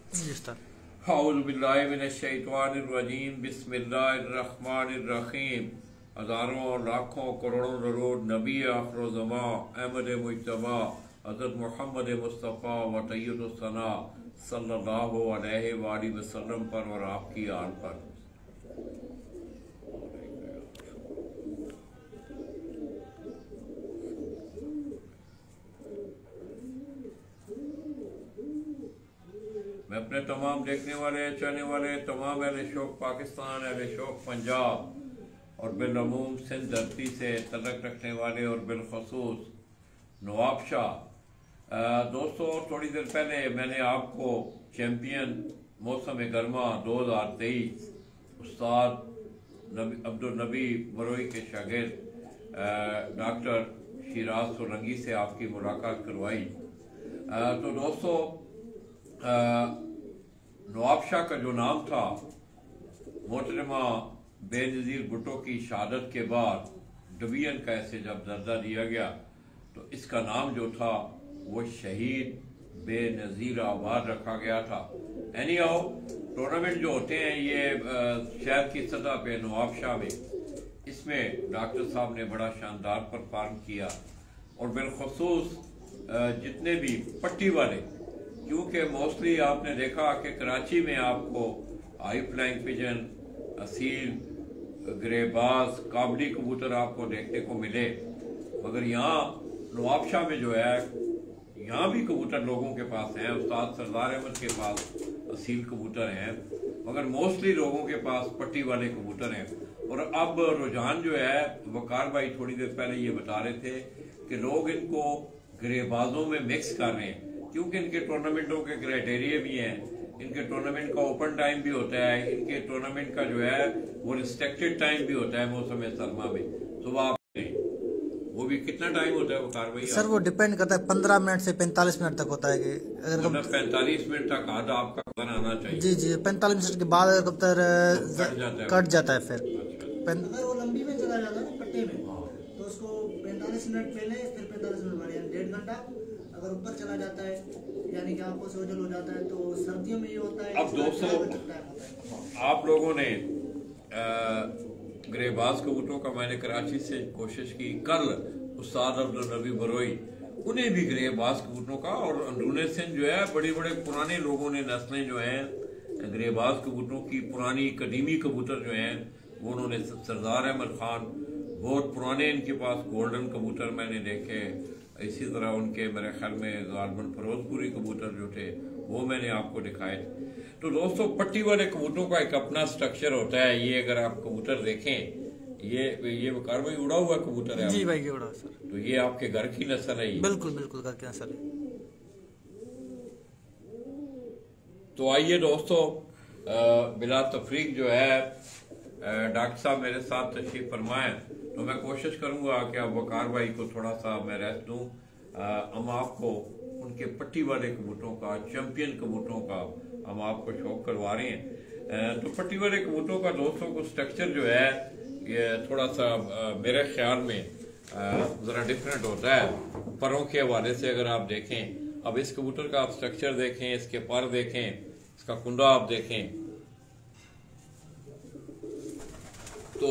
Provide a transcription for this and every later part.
जी sir. औज़ु बिल्लाहि मिनश्शैतानिर्रजीम बिस्मिल्लाहिर्रहमानिर्रहीम। हज़ारों लाखों करोड़ों दरूद नबी आखिर ज़मा अहमद मुज्तबा हज़रत मोहम्मद मुस्तफ़ा व तय्यदुस्सना सल्लल्लाहु अलैहि वसल्लम पर और आपकी आल पर। मैं अपने तमाम देखने वाले चाहने वाले तमाम अहले शौक़ पाकिस्तान, अहले शौक़ पंजाब और बिलअमूम सिंध धरती से तल्लुक़ रखने वाले और बिलखसूस नवाब शाह दोस्तों, थोड़ी देर पहले मैंने आपको चैम्पियन मौसम गर्मा 2023 उस्ताद अब्दुल नबी बरोई के शागिर्द डॉक्टर शिराज सोलंकी से आपकी मुलाकात करवाई। तो दोस्तों, नवाब शाह का जो नाम था, मोहतरमा बेनज़ीर भुट्टो की शहादत के बाद डिवीजन का ऐसे जब दर्जा दिया गया तो इसका नाम जो था वो शहीद बेनज़ीर आबाद रखा गया था। एनी हाउ, टूर्नामेंट जो होते हैं ये शहर की सतह पे नवाब शाह में, इसमें डॉक्टर साहब ने बड़ा शानदार परफॉर्म किया और बिलखसूस जितने भी पट्टी वाले, क्योंकि मोस्टली आपने देखा कि कराची में आपको हाई फ्लाइंग पिजन, असील, ग्रेबाज, काबली कबूतर आपको देखने को मिले, मगर यहाँ नवाबशाह में जो है यहाँ भी कबूतर लोगों के पास हैं। उस्ताद सरदार अहमद के पास असील कबूतर हैं, मगर मोस्टली लोगों के पास पट्टी वाले कबूतर हैं। और अब रुझान जो है, वकार भाई थोड़ी देर पहले ये बता रहे थे कि लोग इनको ग्रेबाजों में मिक्स कर रहे हैं, क्योंकि इनके टूर्नामेंटों के क्राइटेरिया भी हैं। इनके टूर्नामेंट का ओपन टाइम भी होता है, इनके टूर्नामेंट का जो है वो रिस्ट्रिक्टेड टाइम भी होता है मौसम सरमा में। सुबह वो भी कितना टाइम होता है वो कार्रवाई? सर वो डिपेंड करता है, 15 मिनट से 45 मिनट तक होता है कि अगर 45 मिनट तक आधा आपका कब्तर आना चाहिए। जी जी, 45 मिनट के बाद अगर कब्तर कट जाता है फिर अगर वो लंबी में चला जाता है ना पट्टे में, तो उसको 45 मिनट पहले फिर 45 मिनट बाद, यानी 1.5 घंटा अगर ऊपर चला जाता है यानी कि आपको सोजल हो जाता है। तो सर्दियों में ये होता है। अब दोस्तों, आप लोगों ने ग्रेबाज कबूतरों का मैंने कराची से कोशिश की, कल उस्ताद अब्दुल नबी बरोई उन्हें भी ग्रेबाज कबूतरों का, और अंदरूनी सिंध जो है बड़े बड़े पुराने लोगों ने नस्लें जो हैं ग्रेबाज कबूतरों की, पुरानी कदीमी कबूतर जो हैं वो उन्होंने, सरदार अहमद खान बहुत पुराने इनके पास गोल्डन कबूतर मैंने देखे। इसी तरह उनके मेरे ख्याल में गालबन फरोजपुरी कबूतर जो थे वो मैंने आपको दिखाए थे। तो दोस्तों, पट्टी वाले कबूतरों का एक अपना स्ट्रक्चर होता है। ये अगर आप कबूतर देखें, ये वकार भाई उड़ा हुआ कबूतर है। जी भाई, ये उड़ा सर। तो ये आपके घर की नस्ल है? बिल्कुल बिल्कुल घर की नस्ल है। तो आइए दोस्तों, बिला तफरीक जो है डॉक्टर साहब मेरे साथ तशरीफ फरमाएं, तो मैं कोशिश करूंगा कि अब वकार भाई को थोड़ा सा मैं रेस्ट दूं। हम आपको उनके पट्टी वाले कबूतरों का, चैंपियन कबूतरों का हम आपको शौक करवा रहे हैं। तो पट्टी वाले कबूतरों का दोस्तों को स्ट्रक्चर जो है ये थोड़ा सा मेरे ख्याल में ज़रा डिफरेंट होता है परों के हवाले से। अगर आप देखें, अब इस कबूतर का आप स्ट्रक्चर देखें, इसके पर देखें, इसका कुंडा आप देखें, तो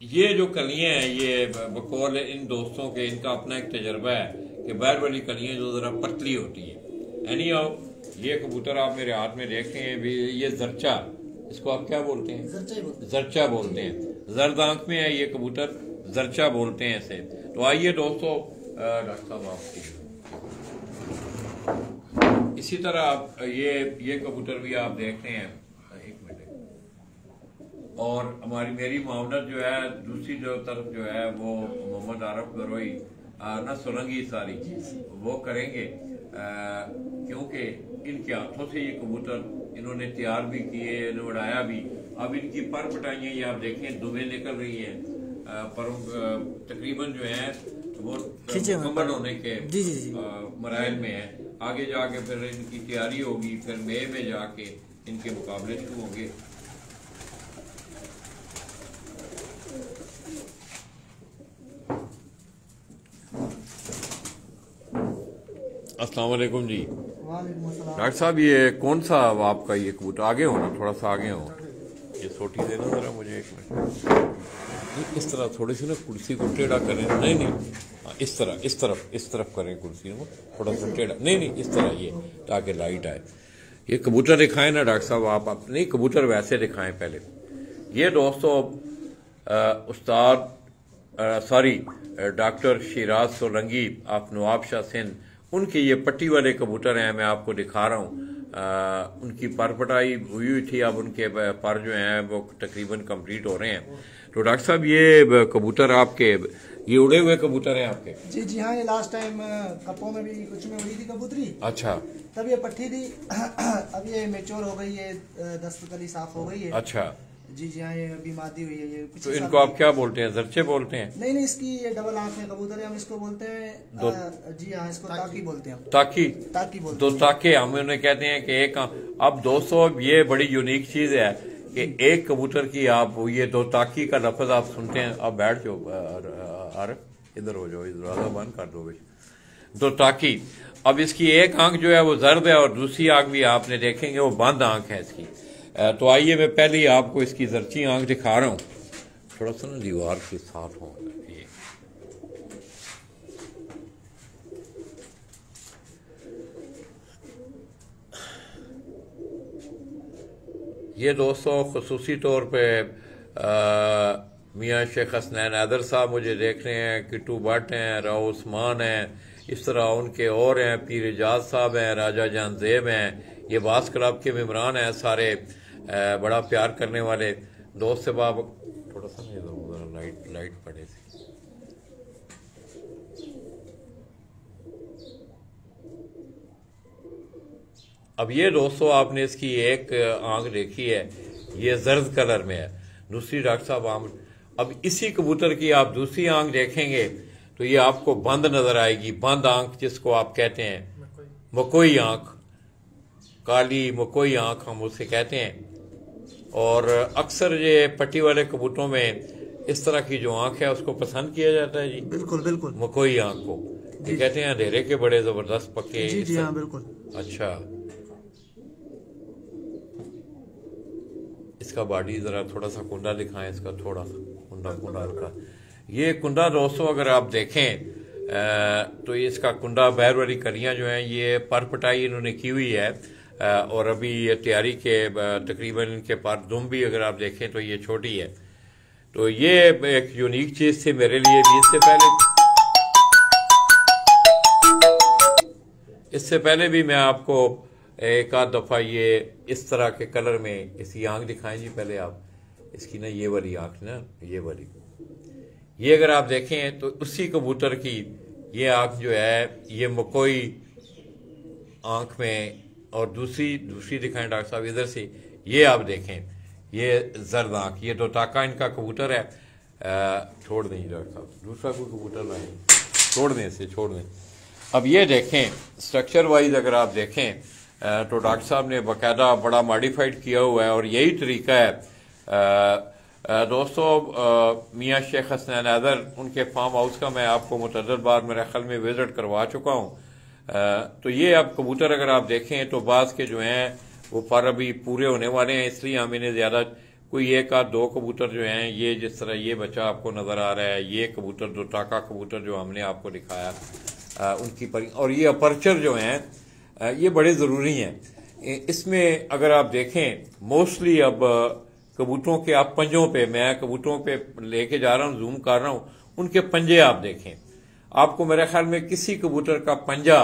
ये जो कलियां हैं, ये बकौल इन दोस्तों के, इनका अपना एक तजर्बा है कि बाहर वाली कलियां जो जरा पतली होती हैं। एनी हाउ, ये कबूतर आप मेरे हाथ में देख रहे हैं, ये जरचा, इसको आप क्या बोलते हैं? जरचा बोलते हैं। जर्द आंख में है ये कबूतर, जरचा बोलते हैं इसे। तो आइए दोस्तों, डॉक्टर साहब आपकी इसी तरह ये कबूतर भी आप देख रहे हैं। और मेरी मामलत जो है दूसरी जो तरफ जो है वो मोहम्मद आरफ बरोई ना सोलंकी सारी वो करेंगे, क्योंकि इनके हाथों से ये कबूतर इन्होंने तैयार भी किए, इन्होंने उड़ाया भी। अब इनकी पर पटाइयाँ ये आप देखें दुबे निकल रही हैं, पर तकरीबन जो है वो मुकम्मल होने के मराइल में है। आगे जाके फिर इनकी तैयारी होगी, फिर मई में जाके इनके मुकाबले शुरू होंगे। अस्सलाम वालेकुम जी। वालेकुम अस्सलाम। डॉक्टर साहब ये कौन सा आपका ये कबूतर, आगे हो ना, थोड़ा सा आगे हो, ये सोटी देना जरा मुझे एक मिनट। इस तरह थोड़ी सी ना कुर्सी को टेढ़ा करें, नहीं नहीं इस तरह, इस तरफ करें कुर्सी को थोड़ा सा टेढ़ा, नहीं इस तरह, ये ताकि लाइट आए। ये कबूतर दिखाएं ना डॉक्टर साहब आप नहीं, कबूतर वैसे दिखाएं पहले। ये दोस्तों उस्ताद sorry doctor Shiraz Solanki of Nawabshah Sindh, उनके ये पट्टी वाले कबूतर हैं, मैं आपको दिखा रहा हूँ। उनकी पर पटाई हुई थी, अब उनके पर जो हैं वो तकरीबन कंप्लीट हो रहे हैं। तो डॉक्टर साहब ये कबूतर आपके, ये उड़े हुए कबूतर हैं आपके? जी जी हाँ, ये लास्ट टाइम कपों में भी कुछ में उड़ी थी कबूतरी। अच्छा। तब ये पट्टी थी, अब ये मेच्योर हो गई है, दस्तकली साफ हो गई है। अच्छा जी जी हाँ, ये अभी मादी हुई है ये। तो इनको आप क्या बोलते हैं, जर्चे बोलते हैं? नहीं, इसकी ये डबल आंख में कबूतर है, हम इसको बोलते हैं जी हाँ, इसको ताकी बोलते हैं हम। ताकी बोलते दो ताके हम उन्हें कहते हैं कि एक। अब दोस्तों ये बड़ी यूनिक चीज है कि एक कबूतर की आप ये दो ताकी का लफ्ज आप सुनते हैं। अब बैठ जाओ, इधर हो जाओ, दरवाजा बंद कर दो भाई। दो ताकी, अब इसकी एक आंख जो है वो जर्द है और दूसरी आंख भी आपने देखेंगे वो बंद आंख है इसकी। तो आइए मैं पहले ही आपको इसकी जर्ची आंख दिखा रहा हूं, थोड़ा सा ना दीवार के साथ हो। ये दोस्तों खुसूसी तौर पे मियाँ शेख हसनैन हैदर साहब मुझे देख रहे हैं, किट्टू भट्ट हैं, राव उस्मान हैं, इस तरह उनके और हैं, पीर एजाज साहब हैं, राजा जान ज़ेब हैं, ये बास क्लब के मेम्बरान हैं सारे, बड़ा प्यार करने वाले दोस्त से बाब। थोड़ा सा लाइट पड़े थी। अब ये दोस्तों आपने इसकी एक आंख देखी है, ये जर्द कलर में है, दूसरी डॉक्टर साहब आंख। अब इसी कबूतर की आप दूसरी आंख देखेंगे तो ये आपको बंद नजर आएगी, बंद आंख जिसको आप कहते हैं मकोई आंख, काली मकोई आंख हम उसे कहते हैं। और अक्सर ये पट्टी वाले कबूतरों में इस तरह की जो आंख है उसको पसंद किया जाता है जी। बिल्कुल बिल्कुल, मकोई आंख को ये कहते हैं अंधेरे के बड़े जबरदस्त पक्के। जी जी हाँ बिल्कुल। अच्छा, इसका बॉडी जरा थोड़ा सा कुंडा दिखाएं, इसका थोड़ा सा कुंडा का। ये कुंडा दोस्तों अगर आप देखें तो इसका कुंडा, बैर वाली कलियां जो हैं ये पर पटाई इन्होंने की हुई है, और अभी ये तैयारी के तकरीबन इनके पर दुम भी अगर आप देखें तो ये छोटी है। तो ये एक यूनिक चीज थी मेरे लिए भी। इससे पहले भी मैं आपको एक आध दफा ये इस तरह के कलर में इसकी आंख दिखाएं जी। पहले आप इसकी ना ये वाली आंख ना, ये वाली, ये अगर आप देखें तो उसी कबूतर की ये आंख जो है ये मकोई आंख में, और दूसरी दिखाएं डॉक्टर साहब इधर से, ये आप देखें ये जर्द आंख, ये दो टाका इनका कबूतर है। छोड़ दें डॉक्टर साहब, दूसरा कोई कबूतर लाएं, छोड़ दें इसे, छोड़ दें। अब ये देखें स्ट्रक्चर वाइज अगर आप देखें तो डॉक्टर साहब ने बाकायदा बड़ा मॉडिफाइड किया हुआ है, और यही तरीका है दोस्तों। मियाँ शेख हसनैन हैदर, उनके फार्म हाउस का मैं आपको मुतअद्दिद बार मेरे ख्याल में विजिट करवा चुका हूँ। तो ये अब कबूतर अगर आप देखें तो बाज के जो हैं वो पर अभी पूरे होने वाले हैं, इसलिए हम इन्हें ज्यादा, कोई एक आध दो कबूतर जो हैं, ये जिस तरह ये बच्चा आपको नजर आ रहा है, ये कबूतर दो टाका कबूतर जो हमने आपको दिखाया उनकी पर, और ये अपर्चर जो हैं ये बड़े जरूरी हैं। इसमें अगर आप देखें मोस्टली अब कबूतरों के आप पंजों पे, मैं कबूतरों पे लेके जा रहा हूँ, जूम कर रहा हूँ, उनके पंजे आप देखें, आपको मेरे ख्याल में किसी कबूतर का पंजा,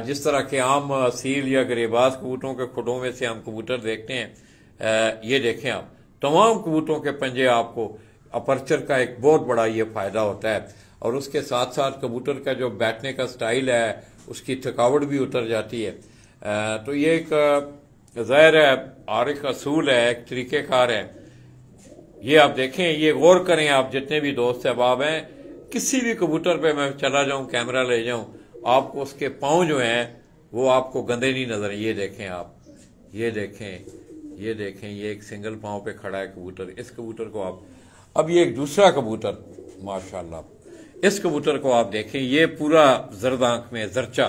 जिस तरह के आम सील या गरेबाज कबूतरों के खुडों में से हम कबूतर देखते हैं, ये देखें आप, तमाम कबूतरों के पंजे आपको अपर्चर का एक बहुत बड़ा ये फायदा होता है। और उसके साथ साथ कबूतर का जो बैठने का स्टाइल है उसकी थकावट भी उतर जाती है। तो ये एक ज़ाहिर है और एक असूल है, एक तरीक़ेकार है। ये आप देखें, ये गौर करें आप जितने भी दोस्त अहबाब हैं, किसी भी कबूतर पे मैं चला जाऊं, कैमरा ले जाऊं, आपको उसके पाँव जो हैं वो आपको गंदे नहीं नजर। ये देखें आप, ये देखें, ये देखें, ये एक सिंगल पाँव पे खड़ा है कबूतर। इस कबूतर को आप, अब ये एक दूसरा कबूतर माशाल्लाह, इस कबूतर को आप देखें, ये पूरा जर्द आंख में जरचा,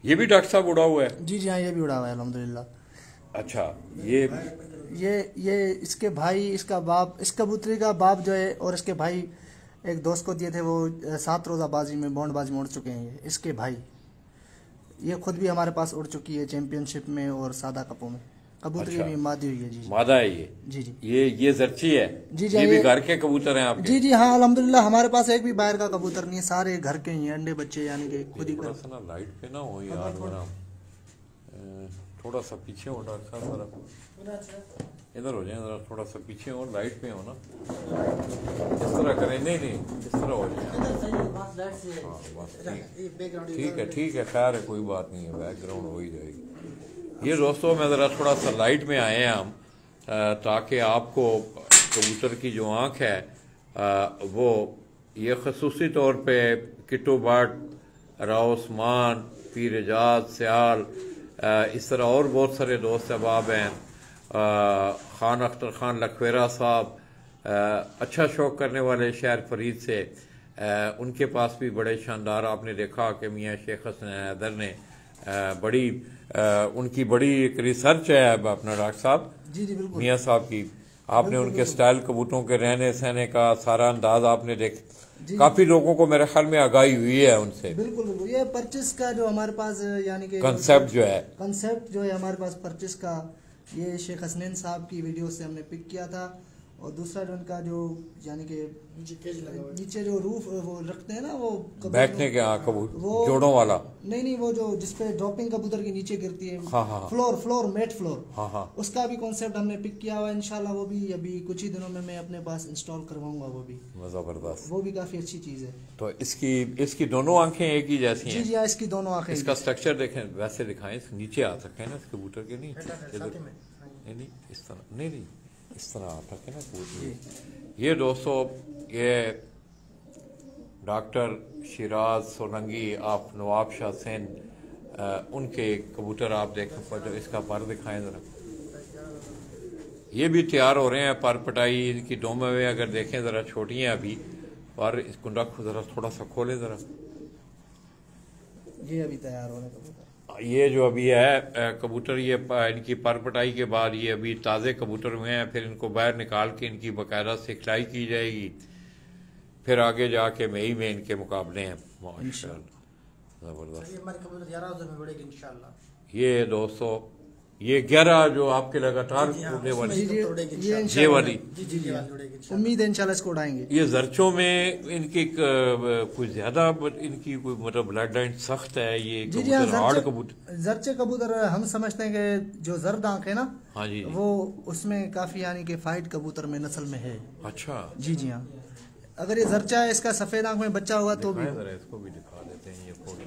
ये भी डॉक्टर साहब उड़ा हुआ है? जी जी हाँ, ये भी उड़ा हुआ है अल्हम्दुलिल्लाह। अच्छा, ये इसके भाई, इसका बाप, इस कबूतरी का बाप जो है और इसके भाई एक दोस्त को दिए थे, वो 7 रोज़ा बाजी में, बॉन्डबाजी में उड़ चुके हैं। ये इसके भाई, ये खुद भी हमारे पास उड़ चुकी है चैंपियनशिप में और सादा कपों में। कबूतरी अच्छा। भी मादी हुई है। जी मादा है ये? जी जी ये जर्ची है? जी जी ये भी ये- घर के कबूतर हैं आपके? जी जी हाँ अल्हम्दुलिल्लाह, हमारे पास एक भी बाहर का कबूतर नहीं है, सारे घर के ही हैं, अंडे बच्चे यानी कि खुद ही थोड़ा कर। सा ना लाइट पे ना हो यार जरा, थोड़ा सा पीछे हो डॉक्टर साहब, जरा इधर हो जाए, जरा थोड़ा सा पीछे हो, लाइट पे हो ना, इस तरह करें। नहीं नहीं, इस तरह हो जाए। हाँ बस ठीक है, खैर है, कोई बात नहीं है, बैकग्राउंड हो ही जाएगी। ये दोस्तों मैं ज़रा थोड़ा सा लाइट में आए हैं हम, ताकि आपको कबूतर की जो आँख है वो ये खसूसी तौर पे किट्टू बट, राउस्मान, पीर एजाज, सियाल, इस तरह और बहुत सारे दोस्त अहबाब हैं, खान अख्तर खान लखवेरा साहब, अच्छा शौक करने वाले शहर फरीद से, उनके पास भी बड़े शानदार, आपने देखा कि मियाँ शेख हसन हैदर ने उनकी बड़ी एक रिसर्च है अपना डॉक्टर साहब जी जी बिल्कुल मियाँ साहब की। आपने उनके स्टाइल, कबूतरों के रहने सहने का सारा अंदाज आपने काफी लोगों को मेरे ख्याल में आगाही हुई है उनसे। बिल्कुल बिल्कुल। ये परचेस का जो हमारे पास यानी कि कंसेप्ट जो है हमारे पास परचेस का, ये शेख हसनैन साहब की वीडियो से हमने पिक किया था। और दूसरा जो उनका जो यानी कि नीचे जो रूफ वो रखते हैं ना, वो बैठने के वो जोड़ों वाला, नहीं वो जो जिसपे ड्रॉपिंग कबूतर की नीचे गिरती है, हाँ। फ्लोर मेट फ्लोर, हाँ। उसका भी कॉन्सेप्ट हमने पिक किया हुआ है। इंशाल्लाह वो भी अभी कुछ ही दिनों में मैं अपने पास इंस्टॉल करवाऊंगा। वो भी जबरदस्त, वो भी काफी अच्छी चीज है। तो इसकी दोनों आंखें एक ही जैसी हैं? जी हाँ, इसकी दोनों आंखें। इसका स्ट्रक्चर देखें, वैसे दिखाएं, नीचे आ सकते हैं ना इस कबूतर के? नहीं इस तरह, नहीं इस तरह आ सकते ना कबूतर। ये दोस्तों, ये डॉक्टर शिराज सोलंगी ऑफ नवाब शाह सेन, उनके कबूतर आप देखें, इसका पर दिखाएं जरा। ये भी तैयार हो रहे हैं, पर पटाई इनकी डोमे में अगर देखें जरा छोटी हैं अभी, पर इस कुंडा को जरा थोड़ा सा खोले जरा। ये अभी तैयार हो रहे कबूतर। ये जो अभी है कबूतर, ये इनकी पर पटाई के बाद ये अभी ताज़े कबूतर हुए हैं, फिर इनको बाहर निकाल के इनकी बाकायदा सिखलाई की जाएगी, फिर आगे जाके मई में इनके मुकाबले हैं माशाअल्लाह। जबरदस्त। ये दोस्तों, ये 11 जो आपके लगातार उड़ने वाली, ये वाली उम्मीद है इंशाल्लाह इसको उड़ाएंगे। ये जर्चों में इनकी कुछ ज्यादा इनकी कोई मतलब ब्लड लाइन सख्त है, ये कबूतर हार्ड कबूतर? जर्चे कबूतर हम समझते हैं कि जो जर्द आंख है ना, हाँ जी, वो उसमें काफी यानी कि फाइट कबूतर में नस्ल में है। अच्छा जी जी हाँ, अगर ये जर्चा है, इसका सफेद आंख में बच्चा हुआ तो भी। इसको भी दिखा देते हैं, ये फोटो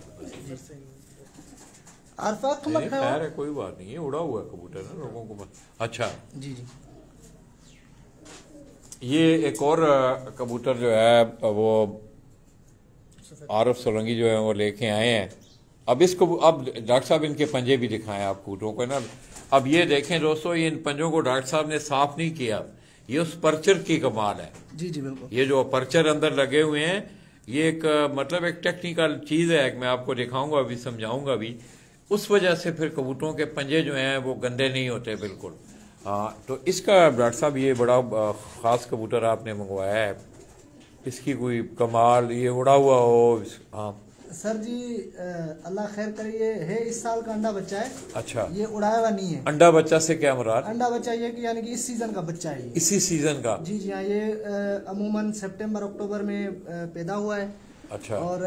खैर है, कोई बात नहीं है, उड़ा हुआ कबूतर ना लोगों को। अच्छा जी जी, ये एक और कबूतर जो है वो आरफ सोलंगी जो है वो लेके आए हैं। अब इसको, अब डॉक्टर साहब इनके पंजे भी दिखाएं आप कबूतरों को ना। अब ये देखें दोस्तों, ये इन पंजों को डॉक्टर साहब ने साफ नहीं किया, ये उस पर्चर की कमाल है। जी जी बिल्कुल। ये जो पर्चर अंदर लगे हुए हैं, ये एक मतलब एक टेक्निकल चीज है, मैं आपको दिखाऊंगा अभी, समझाऊंगा भी। उस वजह से फिर कबूतरों के पंजे जो हैं वो गंदे नहीं होते बिल्कुल। तो इसका डॉक्टर साहब ये बड़ा ख़ास कबूतर आपने मंगवाया है, इसकी कोई कमाल, ये उड़ा हुआ हो? हाँ सर जी, अल्लाह खैर करे, ये है इस साल का अंडा बच्चा है। अच्छा, ये उड़ाया हुआ नहीं है। अंडा बच्चा से क्या मुराद? अंडा बच्चा ये कि यानी कि इस सीजन का बच्चा है, इसी सीजन का? जी जी हाँ, ये अमूमन सितंबर अक्टूबर में पैदा हुआ है। अच्छा, और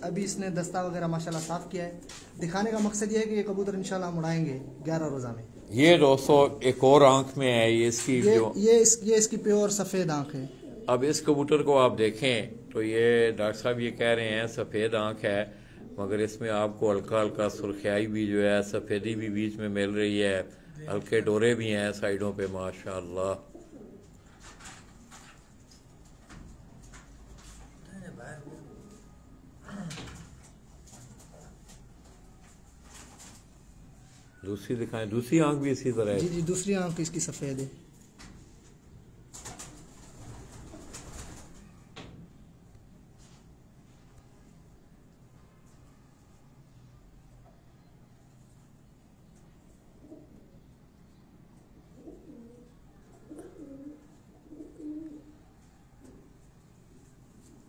अभी इसने दस्ता वगैरह माशाल्लाह साफ किया है। दिखाने का मकसद ये है कि ये कबूतर इंशाल्लाह हम उड़ाएंगे 11 रोजा में। ये दोस्तों एक और आंख में है, ये इसकी ये इसकी प्योर सफेद आंख है। अब इस कबूतर को आप देखें तो ये डॉक्टर साहब ये कह रहे हैं सफेद आंख है, मगर इसमें आपको हल्का हल्का सुर्खियाई भी जो है, सफेदी भी बीच में मिल रही है, हल्के डोरे भी हैं साइडों पे माशाअल्लाह। दूसरी दिखाएं, दूसरी आंख भी इसी तरह है? जी जी, दूसरी आंख इसकी सफेद है।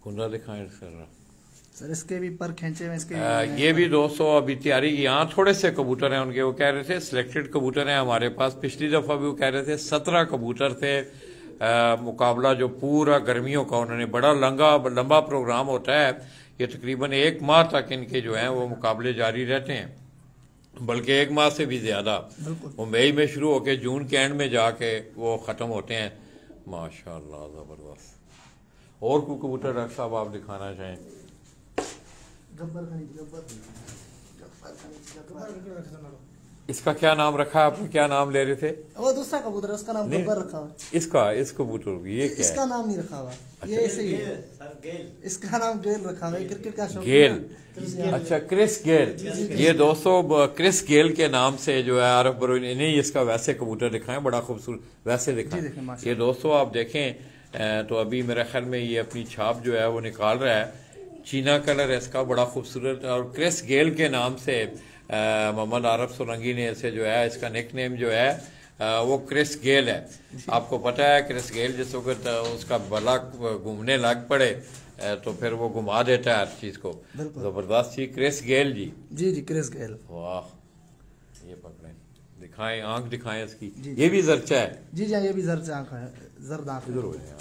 कुंदा दिखाएं सर। सर इसके भी पर खेचे हुए इसके ये भी दोस्तों अभी तैयारी, यहाँ थोड़े से कबूतर हैं उनके, वो कह रहे थे सिलेक्टेड कबूतर हैं हमारे पास। पिछली दफा भी वो कह रहे थे 17 कबूतर थे। मुकाबला जो पूरा गर्मियों का उन्होंने बड़ा लंबा प्रोग्राम होता है, ये तकरीबन 1 माह तक इनके जो हैं वो मुकाबले जारी रहते हैं, बल्कि 1 माह से भी ज्यादा। वो मई में शुरू होके जून के एंड में जाके वो खत्म होते हैं। माशाल्लाह जबरदस्त। और कोई कबूतर डॉक्टर साहब आप दिखाना चाहें? इसका क्या नाम रखा है आपने? क्या नाम ले रहे थे? वो दूसरा कबूतर है, उसका नाम गब्बर रखा हुआ है। इस कबूतर ये क्या इसका है? नाम नहीं रखा हुआ, ये ऐसे ही है। इसका नाम गेल रखा हुआ है, क्रिकेट का शौक। गेल, अच्छा क्रिस गेल। ये दोस्तों क्रिस गेल के नाम से जो है आरफ बरूनी ने इसका वैसे कबूतर दिखाएं, बड़ा खूबसूरत वैसे दिखाएं। ये दोस्तों आप देखें तो अभी मेरे ख्याल में ये अपनी छाप जो है वो निकाल रहा है। चीना कलर है इसका, बड़ा खूबसूरत। और क्रिस गेल के नाम से मोहम्मद आरफ सोलंकी ने इसे जो है, इसका निक नेम जो है वो क्रिस गेल है। आपको पता है क्रिस गेल जिस वक्त उसका बला घूमने लग पड़े तो फिर वो घुमा देता है हर चीज को। जबरदस्त जी, क्रिस गेल जी। जी क्रिस गेल। वाह, ये पकड़े दिखाएं, आंख दिखाएं इसकी। ये भी जरचा है? जी जी ये भी जरचा आंख है, जर्द आंख। इधर हो जाए,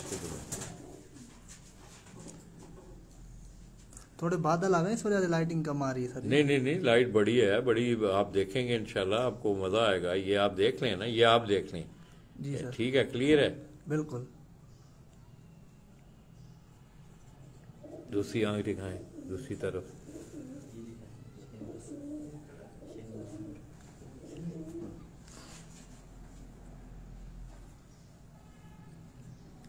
थोड़े बादल आ गए, इस वजह से लाइटिंग कम आ रही है सर। नहीं लाइट बड़ी है, बड़ी आप देखेंगे इंशाल्लाह आपको मजा आएगा। ये आप देख लें ना, ये आप देख लें। जी सर ठीक है, क्लियर है बिल्कुल। दूसरी आंख दिखाएं, दूसरी तरफ।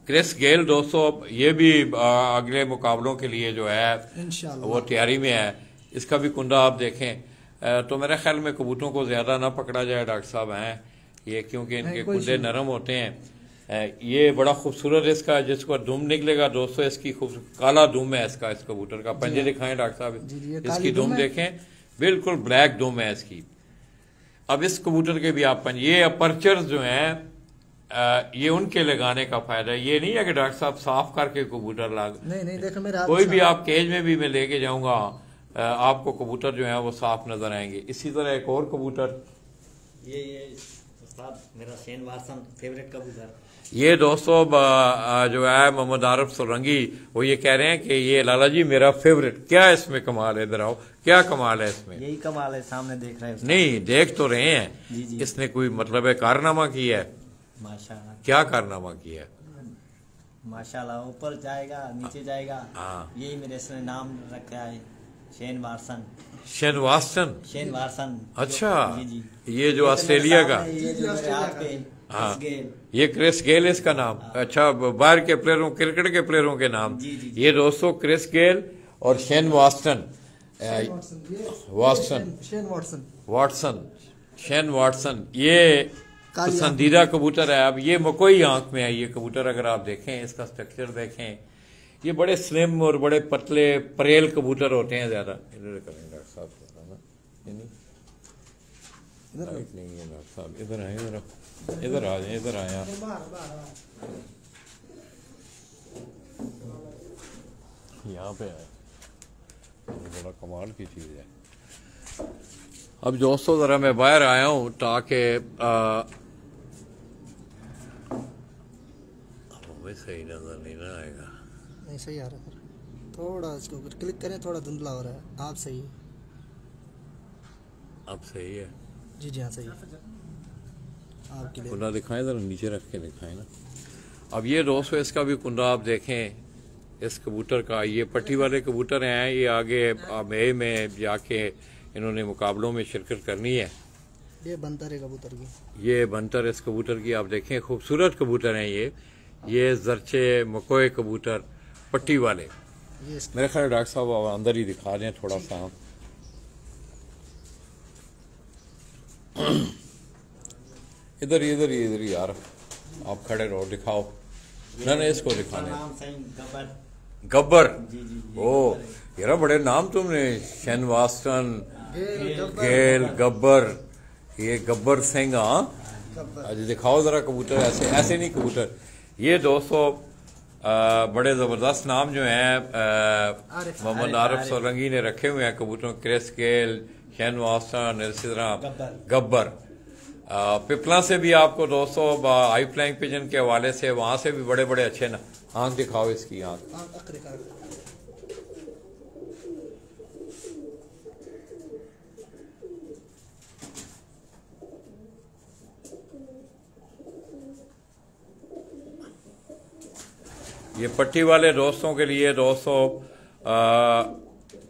क्रिस गेल दोस्तों ये भी अगले मुकाबलों के लिए जो है इंशाल्लाह वो तैयारी में है। इसका भी कुंदा आप देखें तो मेरे ख्याल में कबूतरों को ज्यादा ना पकड़ा जाए डॉक्टर साहब हैं ये, क्योंकि इनके कुंदे नरम होते हैं। ये बड़ा खूबसूरत इसका जिसको दुम निकलेगा दोस्तों, इसकी काला दुम है इसका, इस कबूतर का। पंजे दिखाएं डॉक्टर साहब, इसकी दुम देखें, बिल्कुल ब्लैक दुम है इसकी। अब इस कबूतर के भी आप ये अपर्चर्स जो हैं ये उनके लगाने का फायदा है। ये नहीं है कि डॉक्टर साहब साफ करके कबूतर लाग, नहीं देखो मेरा कोई भी आप केज में भी मैं लेके जाऊंगा आपको कबूतर जो है वो साफ नजर आएंगे। इसी तरह एक और कबूतर, ये उस्ताद मेरा शेन वारसन फेवरेट कबूतर। ये दोस्तों जो है मोहम्मद आरफ सोलंकी वो ये कह रहे हैं कि ये लाला जी मेरा फेवरेट। क्या इसमें कमाल है? इधर आओ, क्या कमाल है इसमें? यही कमाल है, सामने देख रहे हैं। नहीं देख तो रहे हैं। जी। इसने कोई मतलब है कारनामा किया है? माशाल्लाह। क्या कारनामा किया है? माशाल्लाह, ऊपर जाएगा नीचे जाएगा। हाँ। यही मेरे से नाम रखा है, शेन वारसन। शेन वारसन। अच्छा जी। ये जो ऑस्ट्रेलिया का, ये जो मेरे हाथ पे हाँ क्रिस गेल। ये क्रिस गेल इसका नाम। अच्छा, बाहर के प्लेयरों, क्रिकेट के प्लेयरों के नाम। जी। ये दोस्तों क्रिस गेल और शेन वाटसन। शेन वाटसन ये पसंदीदा कबूतर है। अब ये मकोई आंख में है ये कबूतर। अगर आप देखें इसका स्ट्रक्चर देखें, ये बड़े स्लिम और बड़े पतले परेल कबूतर होते हैं ज्यादा। इधर करें डॉक्टर साहब, नहीं है डॉक्टर साहब, इधर आए, इधर आ जाए, इधर आए आप। यहाँ पे आए, बड़ा कमाल की चीज है। अब दोस्तों जरा मैं बाहर आया हूँ ताकि हमें सही नजर नहीं ना आएगा। नहीं सही आ रहा है, थोड़ा इसको क्लिक करें, थोड़ा धुंधला हो रहा है। आप सही है, अब सही है। जी हाँ सही है। आपके लिए कुंडा दिखाएं, जरा नीचे रख के दिखाएं ना। अब ये दोस्तों इसका भी कुंडा आप देखें इस कबूतर का। ये पट्टी वाले कबूतर हैं, ये आगे मई में जाके इन्होंने मुकाबलों में शिरकत करनी है। ये बंतर है कबूतर की, ये बंतर इस कबूतर की आप देखें, खूबसूरत कबूतर हैं ये जरचे मकोए कबूतर पट्टी वाले। मेरे ख्याल डॉक्टर साहब अंदर ही दिखा दें थोड़ा सा। इधर यार आप खड़े रहो, दिखाओ ना इसको दिखाने। गब्बर। ओ यार बड़े नाम तुमने, शेन वाटसन, गेल, गब्बर, ये गब्बर सिंह। हाँ दिखाओ जरा कबूतर, ऐसे नहीं कबूतर। ये दोस्तों बड़े ज़बरदस्त नाम जो हैं आरिफ। मोहम्मद आरिफ सोलंकी ने रखे हुए हैं कबूतरों, क्रिस गेल, शैन वास्टन, इसी तरह गब्बर। पिपला से भी आपको दोस्तों हाई फ्लाइंग पिजन के हवाले से वहाँ से भी बड़े बड़े अच्छे ना। आंख दिखाओ इसकी आंख। ये पट्टी वाले दोस्तों के लिए दोस्तों,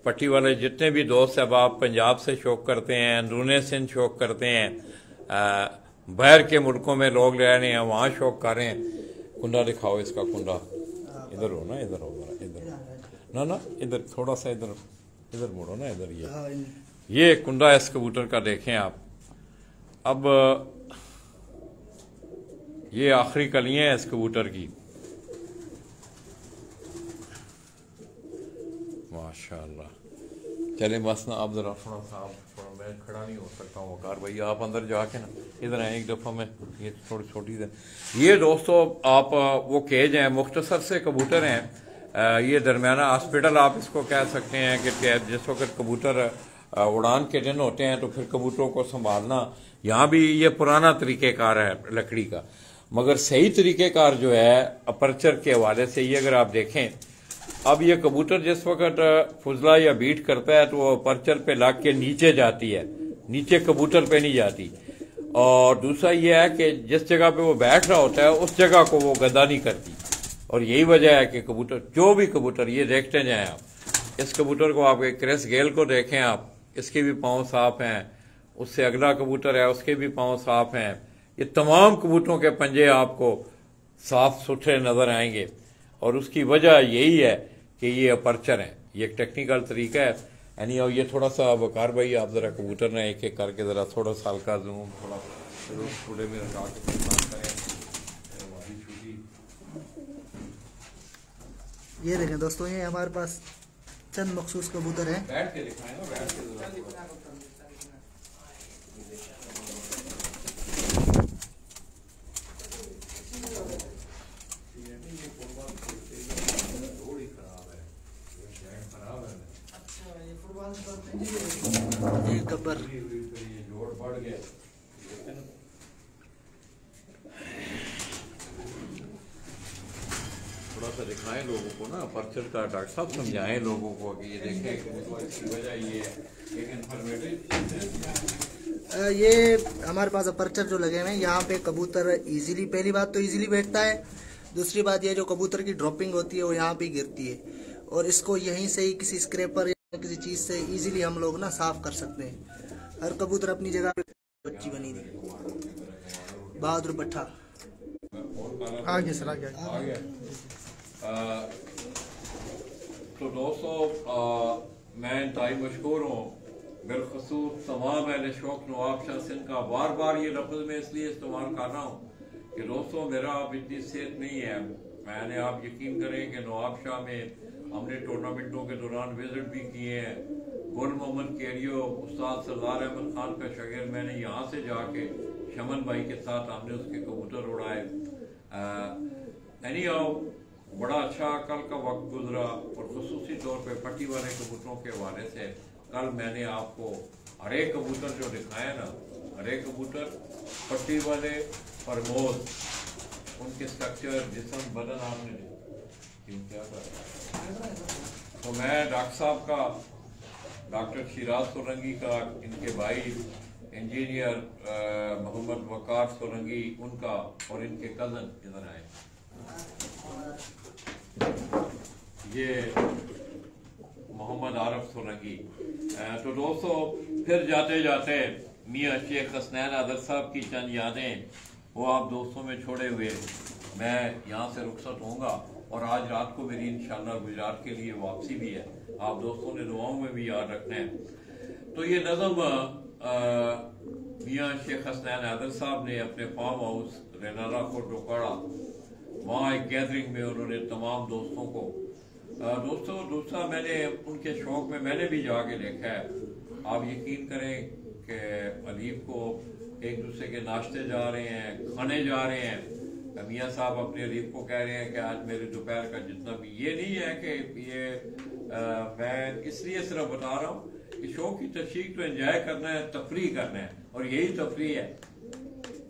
पट्टी वाले जितने भी दोस्त अब आप पंजाब से शौक करते हैं, अंदरूने सिंध शौक करते हैं, बाहर के मुल्कों में लोग रह रहे हैं, वहाँ शौक कर रहे हैं। कुंडा दिखाओ इसका कुंडा। इधर हो ना, इधर हो, इधर ना इधर थोड़ा सा इधर मुड़ो ना, इधर ये कुंडा इस कबूतर का देखें आप। अब ये आखिरी कलियां हैं इस कबूतर की, माशाअल्लाह। चले बस ना, आप जरा थोड़ा सा, मैं खड़ा नहीं हो सकता हूँ वकार भाई, आप अंदर जाके ना इधर आए एक दफ़ा में। ये थोड़ी छोटी सी, ये दोस्तों आप वो केज हैं, मुख्तसर से कबूतर हैं। ये दरमियाना हॉस्पिटल आप इसको कह सकते हैं कि जिस वक्त कबूतर उड़ान के दिन होते हैं तो फिर कबूतरों को संभालना, यहाँ भी ये पुराना तरीक़ेकार है लकड़ी का, मगर सही तरीक़ेकार जो है अपर्चर के हवाले से ये अगर आप देखें, अब ये कबूतर जिस वक्त फुजला या बीट करता है तो वो पर्चर पे लग के नीचे जाती है, नीचे कबूतर पे नहीं जाती। और दूसरा ये है कि जिस जगह पे वो बैठ रहा होता है उस जगह को वो गदा नहीं करती। और यही वजह है कि कबूतर, जो भी कबूतर, ये देखते जाएं आप, इस कबूतर को आप क्रिस गेल को देखें आप, इसके भी पाँव साफ हैं, उससे अगला कबूतर है उसके भी पाँव साफ हैं। ये तमाम कबूतरों के पंजे आपको साफ सुथरे नजर आएंगे और उसकी वजह यही है कि ये अपर्चर हैं। ये एक टेक्निकल तरीका है। यानी और ये थोड़ा सा वकार भाई आप जरा कबूतर ने एक एक करके जरा थोड़ा सा हल्का जूम थोड़ा थोड़े में रखा के करें। ये देखें दोस्तों, ये हमारे पास चंद मखसूस कबूतर हैं। बैठ के दिखाएं ना, बैठ के ये गब्बर, जोड़ बढ़ गया। थोड़ा सा दिखाएं लोगों को ना, पर्चर का डॉक्टर साहब समझाएं लोगों को कि ये देखें इसकी वजह ये एक इन्फॉर्मेटिव। ये हमारे पास अपर्चर जो लगे हुए हैं, यहाँ पे कबूतर इजीली, पहली बात तो इजीली बैठता है, दूसरी बात ये जो कबूतर की ड्रॉपिंग होती है वो यहाँ पे गिरती है और इसको यहीं से ही किसी स्क्रैपर या किसी चीज से इजीली हम लोग ना साफ कर सकते हैं। हर कबूतर अपनी जगह पे बच्ची बनी थी। बहादुर भट्टा आगे चला गया। तो दोस्तों मैं इंतहाई मशहूर हूँ, बिलखसूस तमाम अहले शौक नवाब शाह सिंध का बार बार ये लफ्ज़ में इसलिए इस्तेमाल कर रहा हूँ कि दोस्तों मेरा अब इतनी सेहत नहीं है। मैंने, आप यकीन करें कि नवाब शाह में हमने टूर्नामेंटों के दौरान विजिट भी किए हैं। गुल मोहम्मद केरियो, उस्ताद सरदार अहमद खान का शागिर्द, मैंने यहाँ से जाके शमन भाई के साथ हमने उसके कबूतर उड़ाए। एनी आओ, बड़ा अच्छा कल का वक्त गुजरा और खुसूसी तौर पे पट्टी वाले कबूतरों के हवाले से कल मैंने आपको हर एक कबूतर जो दिखाया ना, हर एक कबूतर पट्टी वाले फरमोज, उनके स्ट्रक्चर, जिस्म, बदन आपने क्या कर। तो मैं डॉक्टर साहब का, डॉक्टर शिराज सोलंकी का, इनके भाई इंजीनियर मोहम्मद वकार सोलंकी, उनका और इनके कज़न इधर आए। ये मोहम्मद आरिफ सोलंकी। तो दोस्तों फिर जाते जाते मियाँ शेख हसनैन आदर साहब की चंद यादें वो आप दोस्तों में छोड़े हुए मैं यहाँ से रुखसत होऊंगा और आज रात को मेरी इंशाल्लाह गुजरात के लिए वापसी भी है। आप दोस्तों ने दुआओं में भी याद रखना है। तो ये नज़म मियाँ शेख हसनैन आदर साहब ने अपने फार्म हाउस रेनारा को डोकाड़ा, वहाँ एक गैदरिंग में उन्होंने तमाम दोस्तों को, दोस्तों दूसरा मैंने उनके शौक में मैंने भी जाके देखा है। आप यकीन करें कि अदीब को एक दूसरे के नाश्ते जा रहे हैं, खाने जा रहे हैं, मियाँ साहब अपने रीफ को कह रहे हैं कि आज मेरे दोपहर का जितना भी, ये नहीं है कि ये मैं इसलिए सिर्फ बता रहा हूँ कि शो की तशरीक तो एंजॉय करना है, तफरी करना है, और यही तफरी है।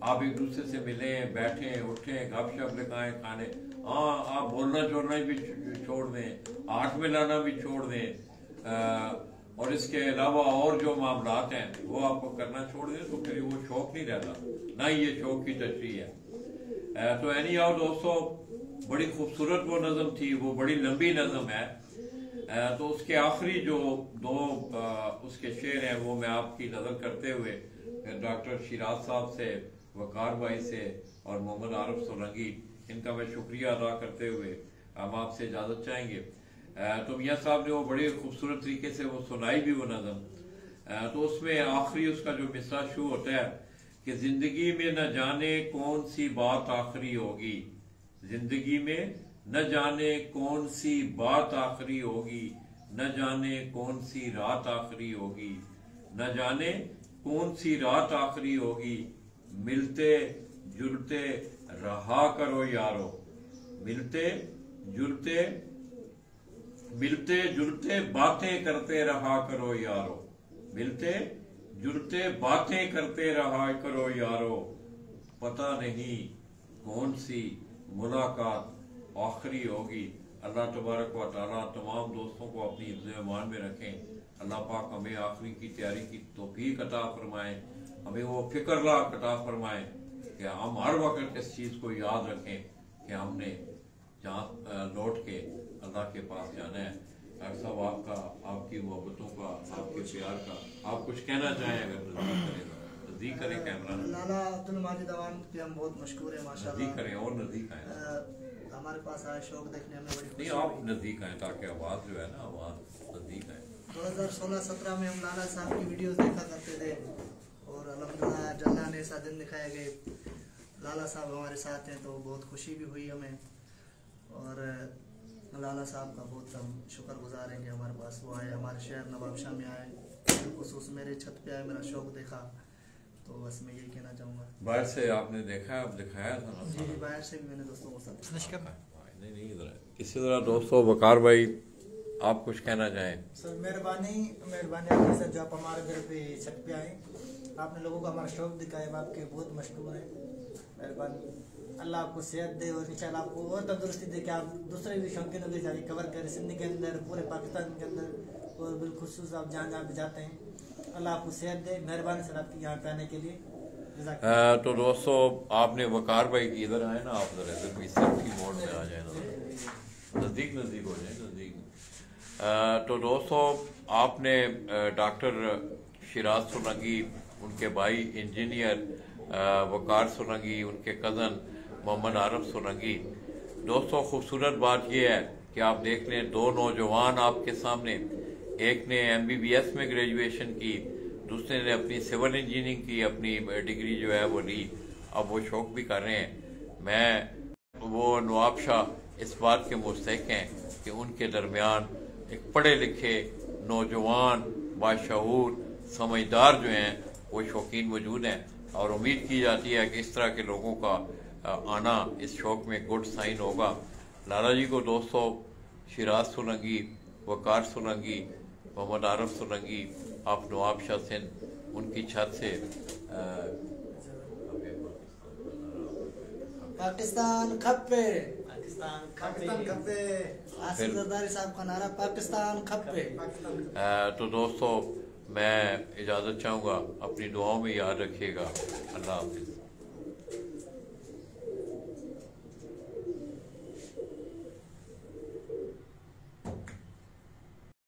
आप एक दूसरे से मिलें, बैठें, उठें, गपशप लगाएं, खाने, हाँ आप बोलना छोड़ना भी छोड़ दें, आठ मिलाना भी छोड़ दें, और इसके अलावा और जो मामलात हैं वो आपको करना छोड़ दें, तो फिर वो शौक नहीं रहता, ना ही ये शौक की तशरीह है। तो एनी हाउ दोस्तों, बड़ी खूबसूरत वो नज़म थी, वो बड़ी लंबी नज़म है। तो उसके आखिरी जो दो उसके शेर हैं वो मैं आपकी नज़र करते हुए डॉक्टर शिराज साहब से, वकार भाई से और मोहम्मद आरिफ सोलंकी, इनका मैं शुक्रिया अदा करते हुए हम आपसे इजाज़त चाहेंगे। तो मियाँ साहब ने वो बड़े खूबसूरत तरीके से वो सुनाई भी वो नज़म। तो उसमें आखिरी उसका जो मिसरा शुरू होता है कि जिंदगी में न जाने कौन सी बात आखिरी होगी, जिंदगी में न जाने कौन सी बात आखिरी होगी, न जाने कौन सी रात आखिरी होगी, न जाने कौन सी रात आखिरी होगी, मिलते जुलते रहा करो यारो, मिलते जुलते बातें करते रहा करो यारो, मिलते जुलते बातें करते रहा करो यारो, पता नहीं कौन सी मुलाकात आखिरी होगी। अल्लाह तबारक व तआला तमाम दोस्तों को अपनी हिफ्ज़-ए-ईमान में रखें। अल्लाह पाक हमें आखिरी की तैयारी की तौफीक अता फरमाएं, हमें वो फिक्र लाख अता फरमाएं कि हम हर वक्त इस चीज़ को याद रखें कि हमने जहाँ लौट के अल्लाह के पास जाना है। डॉक्टर साहब, आपका, आपकी मोहब्बतों का, आपके प्यार का, आप कुछ कहना चाहें अगर नजदीक करें कैमरा। लाला अब्दुल माजिद अवान पे हम बहुत मशहूर है माशाल्लाह। नजदीक करें और नजदीक आए, हमारे पास आए शौक देखने में बड़ी नहीं आप नजदीक आए ताकि आवाज जो है ना, आवाज नजदीक आए। 2016-17 में हम लाला साहब की वीडियोस देखा करते थे और अल्हम्दुलिल्लाह जल्ला ने ऐसा दिन दिखाया कि लाला साहब हमारे साथ हैं, तो बहुत खुशी भी हुई हमें। और लाला साहब का बहुत हम शुक्रगुजार हैं कि हमारे पास वो आए, हमारे शहर नवाबशाह में आए, बिलखुसूस मेरे छत पे आए, मेरा शौक देखा। तो बस मैं यही कहना चाहूँगा। बाहर से आपने देखा, आप दिखाया था ना? जी, बाहर से भी मैंने दोस्तों को साथ। नहीं इधर इसी तरह दोस्तों, वकार भाई आप कुछ कहना चाहें? सर मेहरबानी आपकी सर, जो आप हमारे घर पे छत पे आए, आपने लोगों को हमारा शौक दिखाया, हम आपके बहुत मशहूर हैं। मेहरबानी, अल्लाह आपको सेहत दे और इंशाल्लाह आपको और तंदुरुस्ती दे कि आप दूसरे भी शौकीनों के जाके कवर करें सिंध के अंदर, पूरे पाकिस्तान के अंदर, और बिलखुसूस आप जहाँ भी जाते हैं। अल्लाह आपको सेहत दे। मेहरबानी सर आपके यहाँ पे आने के लिए। तो दोस्तों, आपने वकार भाई की इधर आए ना, आप इधर भी सेल्फी मोड में आ जाए ना, नज़दीक हो जाए नज़दीक। तो दोस्तों, आपने डॉक्टर शिराज सोलंकी, उनके भाई इंजीनियर वकार सोलंकी, उनके कज़न मोहम्मद आरिफ सोलंकी। दोस्तों, खूबसूरत बात यह है कि आप देख लें, दो नौजवान आपके सामने, एक ने MBBS में ग्रेजुएशन की, दूसरे ने अपनी सिविल इंजीनियरिंग की, अपनी डिग्री जो है वो ली, अब वो शौक भी कर रहे हैं। मैं वो नवाबशाह इस बात के मुस्तहिक हैं कि उनके दरमियान एक पढ़े लिखे नौजवान बाशऊर समझदार जो हैं वो शौकीन मौजूद हैं, और उम्मीद की जाती है कि इस तरह के लोगों का आना इस शौक में गुड साइन होगा। लाला जी को दोस्तों, शिराज सोलंकी, वकार सोलंकी, मोहम्मद आरिफ सोलंकी, आप नवाबशाह सिंध, उनकी छत से पाकिस्तान खप्पे, पाकिस्तान खप्पे, आसिफ जरदारी साहब का नारा पाकिस्तान खप्पे। तो दोस्तों, मैं इजाज़त चाहूँगा, अपनी दुआओं में याद रखिएगा। अल्लाह हाफिज़।